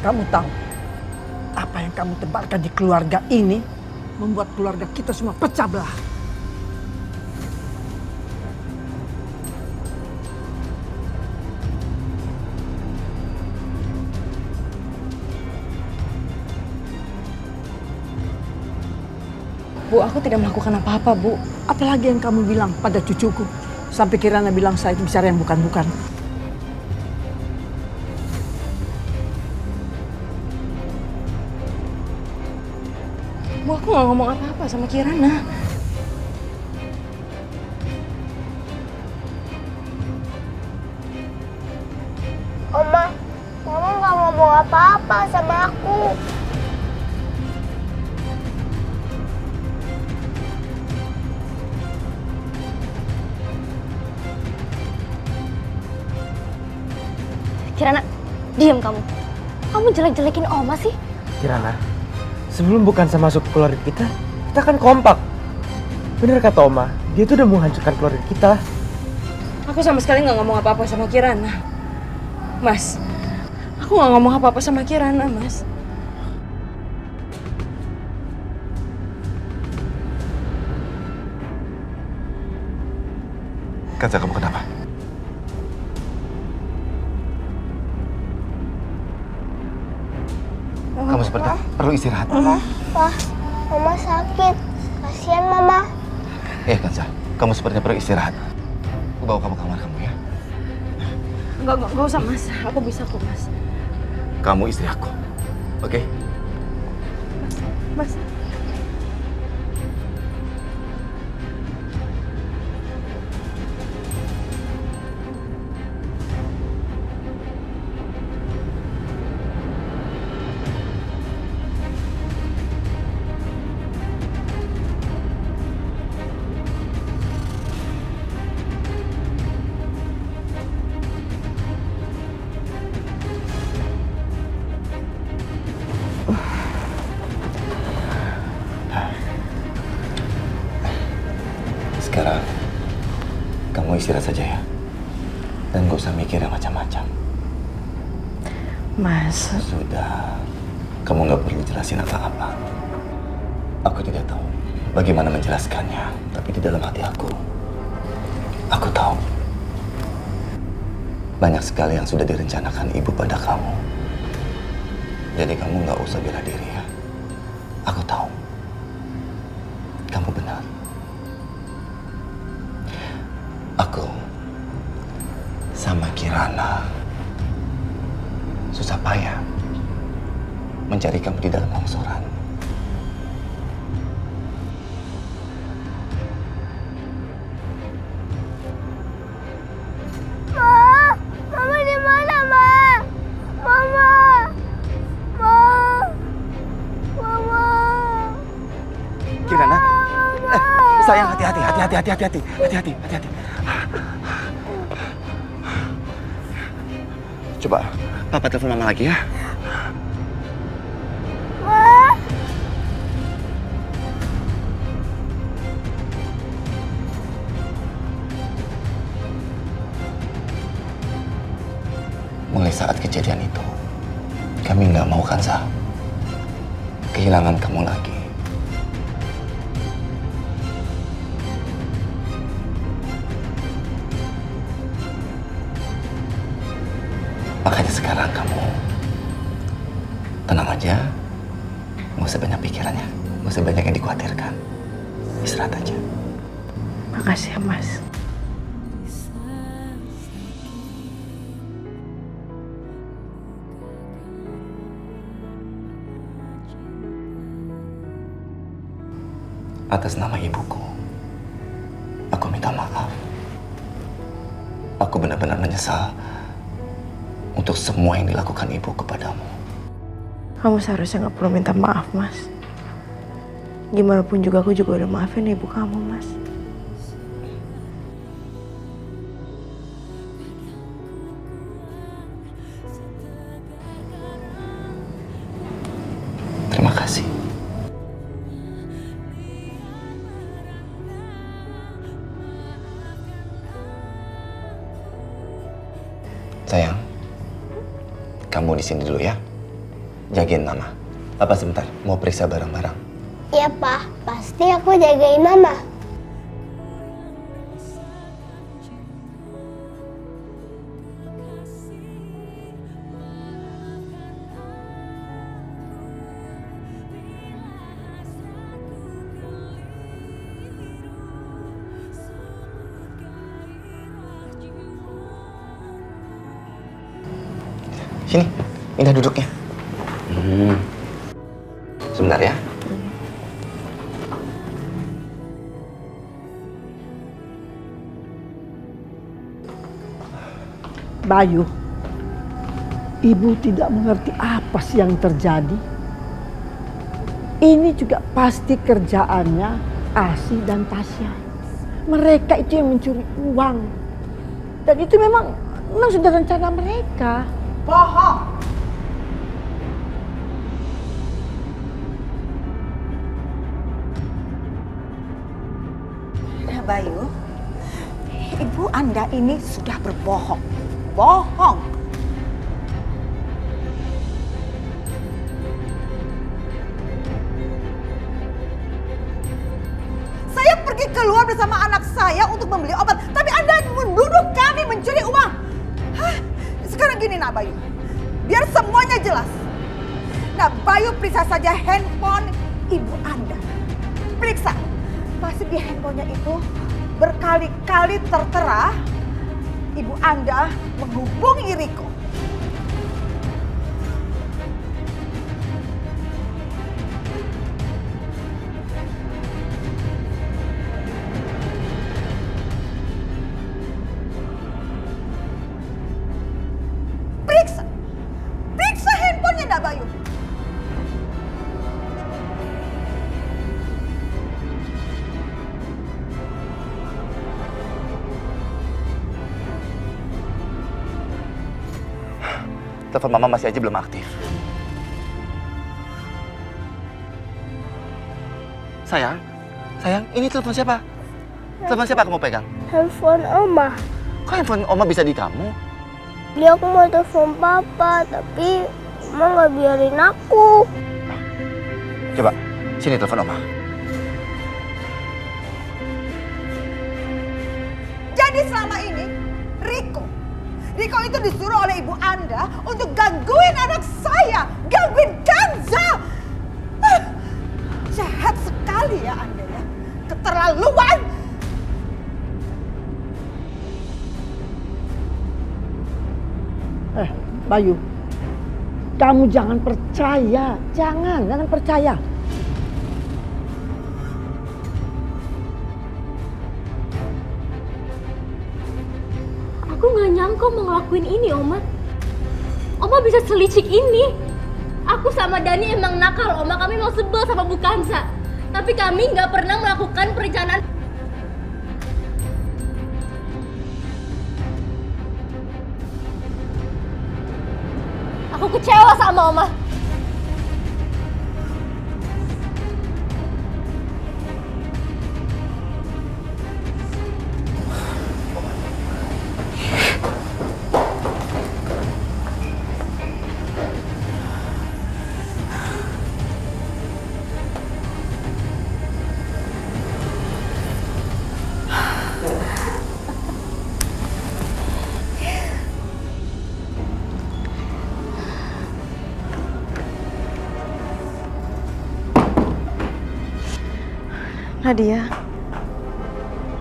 Kamu tahu apa yang kamu tebarkan di keluarga ini membuat keluarga kita semua pecah belah. Bu, aku tidak melakukan apa-apa, Bu. Apalagi yang kamu bilang pada cucuku. Sampai Kirana bilang saya bicara yang bukan-bukan. Bu, aku gak ngomong apa-apa sama Kirana. Oma, Mama nggak ngomong apa-apa sama aku. Kirana, diam kamu. Kamu jelek-jelekin Oma sih. Kirana, sebelum Bukansa masuk ke keluarga kita kan kompak. Bener kata Oma, dia tuh udah mau hancurkan keluarga kita. Aku sama sekali gak ngomong apa-apa sama Kirana. Mas, aku gak ngomong apa-apa sama Kirana, Mas. Kanza, kamu kenapa? Kamu seperti perlu istirahat. Pak, Mama sakit. Kasihan Mama. Kanza, kamu sepertinya perlu istirahat. Aku bawa kamu ke kamar kamu ya. Enggak usah, Mas. Aku bisa kok, Mas. Kamu istri aku, oke? Mas. Sekarang, kamu istirahat saja ya. Dan gak usah mikir yang macam-macam. Mas. Sudah, kamu gak perlu jelasin apa-apa. Aku tidak tahu bagaimana menjelaskannya. Tapi di dalam hati aku tahu. Banyak sekali yang sudah direncanakan ibu pada kamu. Jadi kamu gak usah bela diri ya. Aku tahu. Kamu benar. Aku sama Kirana susah payah mencari kamu di dalam longsoran. Ma, Mama di mana, Ma? Mama. Mama. Kirana, sayang hati-hati. Coba, Papa telepon Mama lagi ya. Ma. Mulai saat kejadian itu, kami nggak mau Kanza kehilangan kamu lagi. Makanya sekarang kamu tenang aja, nggak usah banyak pikirannya, nggak usah banyak yang dikhawatirkan. Istirahat aja. Makasih ya, Mas. Atas nama ibuku, aku minta maaf. Aku benar-benar menyesal untuk semua yang dilakukan ibu kepadamu. Kamu seharusnya gak perlu minta maaf, Mas. Gimana pun juga aku juga udah maafin ibu kamu, Mas. Terima kasih. Sayang, kamu di sini dulu ya. jagain mama. Papa sebentar mau periksa barang-barang. Iya, Pak. Pasti aku jagain Mama. Sini, Indah duduknya. Sebentar ya. Bayu, ibu tidak mengerti apa sih yang terjadi. Ini juga pasti kerjaannya Asi dan Tasya. Mereka itu yang mencuri uang. Dan itu memang sudah rencana mereka. Bohong. Nah, Bayu, ibu Anda ini sudah berbohong. Bohong. Saya pergi keluar bersama anak saya untuk membeli obat, tapi Anda menuduh kami mencuri uang. Hah? Sekarang gini, Nak Bayu, biar semuanya jelas. Nah, Bayu periksa saja handphone ibu Anda. Periksa, pasti di handphonenya itu berkali-kali tertera ibu Anda menghubungi Riko. Periksa handphonenya, Nak Bayu. Telepon mama masih aja belum aktif. Sayang, ini telepon siapa? Telepon siapa kamu pegang? Handphone Oma. Kok handphone Oma bisa di kamu? Dia aku mau telepon Papa, tapi Oma nggak biarin aku. Coba, sini telepon Oma. Jadi selama ini Riko itu disuruh oleh ibu Anda untuk gangguin anak saya, gangguin Kanza. Jahat sekali ya Anda ya, keterlaluan. Bayu, kamu jangan percaya, jangan percaya. Aku nggak nyangka mau ngelakuin ini, Oma. Oma bisa selicik ini. Aku sama Dani emang nakal, Oma. Kami mau sebel sama Bu Kanza. Tapi kami nggak pernah melakukan perencanaan. Aku kecewa sama Oma.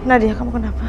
Nadia, kamu kenapa?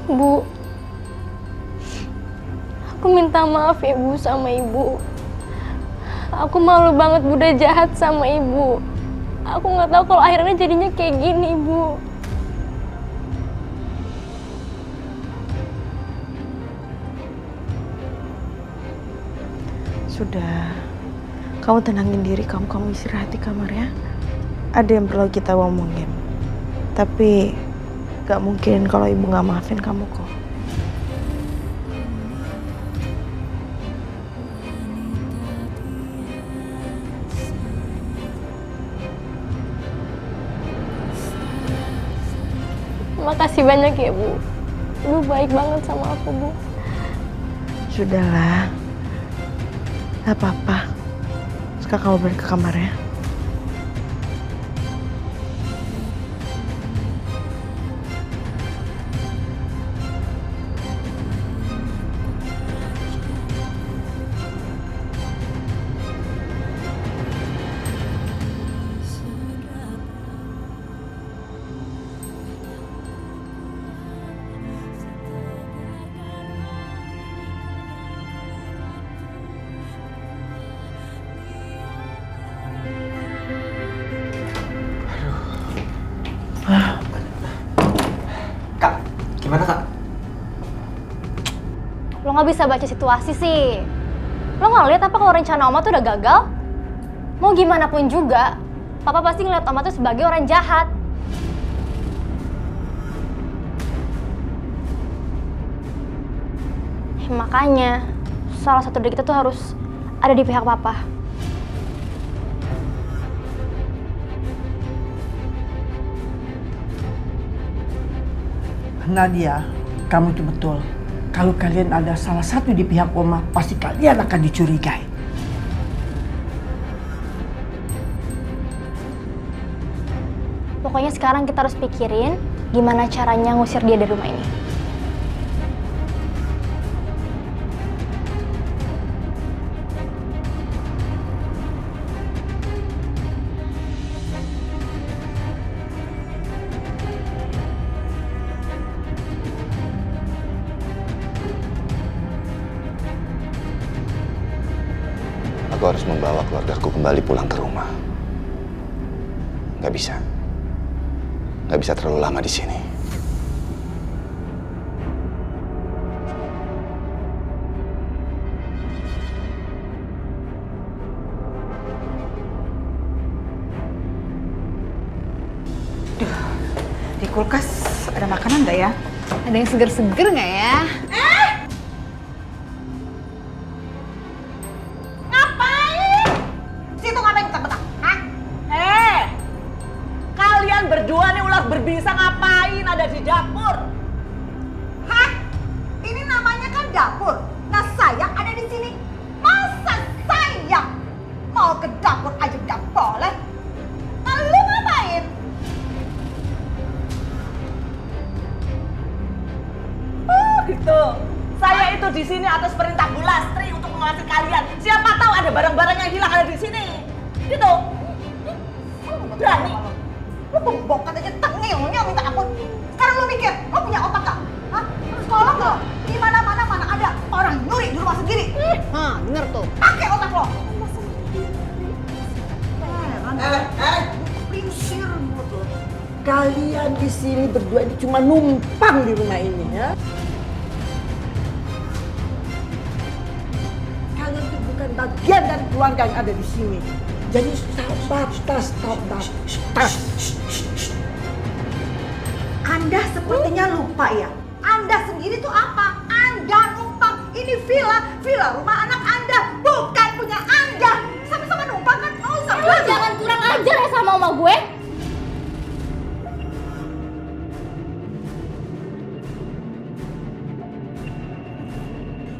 Bu, aku minta maaf ya Bu sama Ibu. Aku malu banget Bu udah jahat sama Ibu. Aku nggak tahu kalau akhirnya jadinya kayak gini, Bu. Sudah, kamu tenangin diri kamu istirahat di kamar ya. Ada yang perlu kita omongin. Tapi gak mungkin kalau ibu gak maafin kamu kok. Makasih banyak ya, Bu. Ibu baik banget sama aku, Bu. Sudahlah. Gak apa-apa. Sekarang kamu balik ke kamar ya. Kak, gimana kak? Lo nggak bisa baca situasi sih. Lo nggak lihat apa kalau rencana Oma tuh udah gagal? Mau gimana pun juga, Papa pasti ngeliat Oma tuh sebagai orang jahat. Makanya, salah satu dari kita tuh harus ada di pihak Papa. Nadia, kamu itu betul. Kalau kalian ada salah satu di pihak Oma, pasti kalian akan dicurigai. Pokoknya sekarang kita harus pikirin gimana caranya ngusir dia dari rumah ini. Aku harus membawa keluargaku kembali pulang ke rumah. Gak bisa. Gak bisa terlalu lama di sini. Di kulkas ada makanan nggak ya? Ada yang seger-seger nggak ya? Situ ngapain betah-betah? Hah? Kalian berdua nih ular berbisa ngapain ada di dapur? Hah? Ini namanya kan dapur. Nah saya ada di sini. Masa saya mau ke dapur aja tidak boleh? Nah lu ngapain? Oh gitu. Saya itu di sini atas perintah Bu Lastri untuk mengawasi kalian. Siapa tahu ada barang-barang yang hilang ada di sini. Gitu. Berani. Lu pembokat aja tengilnya minta ampun. Sekarang lu mikir, lu punya otak gak? Hah? Lu sekolah gak? Di mana-mana mana ada orang nyuri di rumah sendiri. Hah, denger tuh. Pakai otak lo. Pingsir tuh. Kalian di sini berdua ini cuma numpang di rumah ini ya. Kalian itu bukan bagian dari keluarga yang ada di sini. Jadi stop. Anda sepertinya lupa ya. Anda sendiri tuh apa? Anda numpang. Ini villa rumah anak Anda, bukan punya Anda. Sama-sama numpang kan? Oh, Lo jangan kurang ajar ya sama oma gue.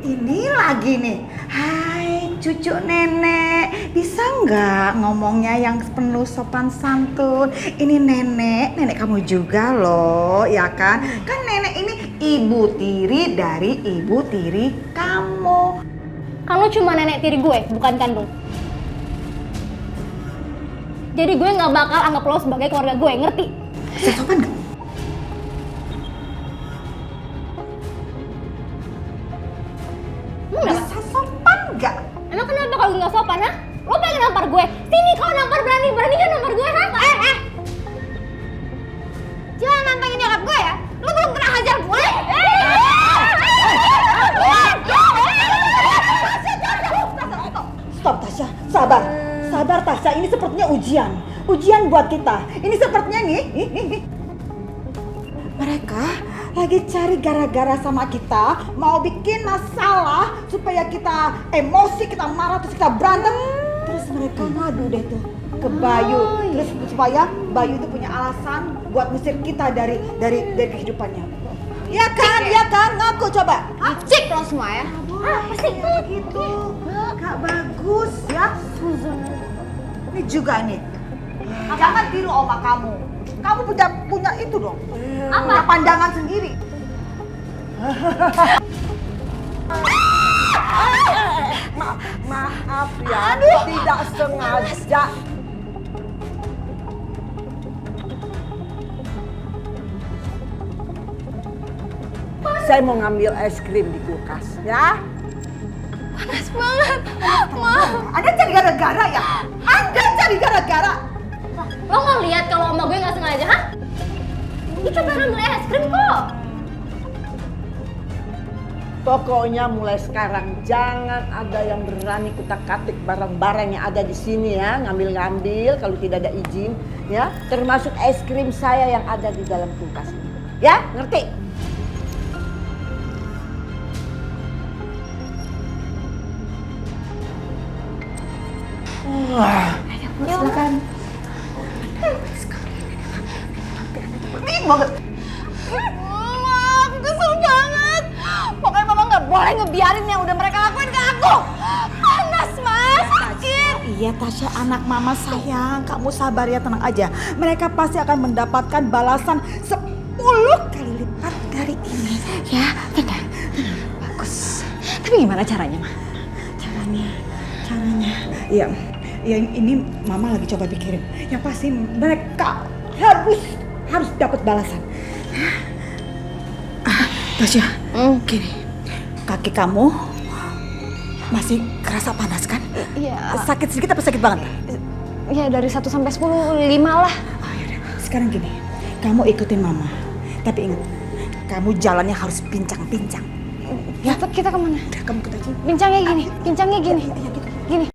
Ini lagi nih. Hai cucu nenek, bisa nggak ngomongnya yang penuh sopan santun? Ini nenek kamu juga loh, ya kan? Kan nenek ini ibu tiri dari ibu tiri kamu. Kan lo cuma nenek tiri gue, bukan kandung. Jadi gue nggak bakal anggap lo sebagai keluarga gue, ngerti? Bisa sopan nggak? Bisa sopan nggak? Emang kenapa kalau nggak sopan, ha? Lo pengen nampar gue? Sini kau nampar, berani-beraninya nampar gue, ha? Jangan nantangin nyokap gue ya? Lo belum pernah hajar gue? Stop Tasya, sabar. Sabar Tasya, ini sepertinya ujian. Ujian buat kita. Ini sepertinya nih. Mereka lagi cari gara-gara sama kita, mau bikin masalah supaya kita emosi, kita marah, terus kita berantem. Terus mereka ngadu deh tuh ke Bayu. Terus supaya Bayu itu punya alasan buat ngusir kita dari kehidupannya. Iya kan? Iya kan? Ngaku coba. Cik lo semua ya. Gitu. Gak bagus ya. Ini juga nih. Jangan tiru oma kamu. Kamu punya itu dong. Punya pandangan sendiri. Maaf ya, tidak sengaja. Saya mau ngambil es krim di kulkas, ya. Panas banget. Anda cari gara-gara ya? Anda cari gara-gara. Lo nggak lihat kalau oma gue nggak sengaja, hah? Kita bareng beli es krim kok. Pokoknya mulai sekarang jangan ada yang berani kutak-katik barang-barang yang ada di sini ya, ngambil-ngambil kalau tidak ada izin, ya. Termasuk es krim saya yang ada di dalam kulkas ini. Ya, ngerti? Silakan. Penting banget. Mama, aku kesel banget. Pokoknya mama nggak boleh ngebiarin yang udah mereka lakuin ke aku. Panas mas, sakit. Iya Tasya, anak mama sayang. Kamu sabar ya, tenang aja. Mereka pasti akan mendapatkan balasan 10 kali lipat dari ini. Ya, tenang. Bagus. Tapi gimana caranya, Ma? Caranya. Iya, ini mama lagi coba pikirin. Yang pasti mereka harus dapat balasan. Tasya, gini. Kaki kamu masih kerasa panas kan? Iya. Sakit sedikit apa sakit banget? Ya dari 1 sampai 10, 5 lah. Oh, yaudah. Sekarang gini, kamu ikutin mama. Tapi ingat, kamu jalannya harus pincang-pincang. Ya, kita kemana? Udah, kamu ikut aja. Pincangnya gini, pincangnya gini. Iya gitu. Gini.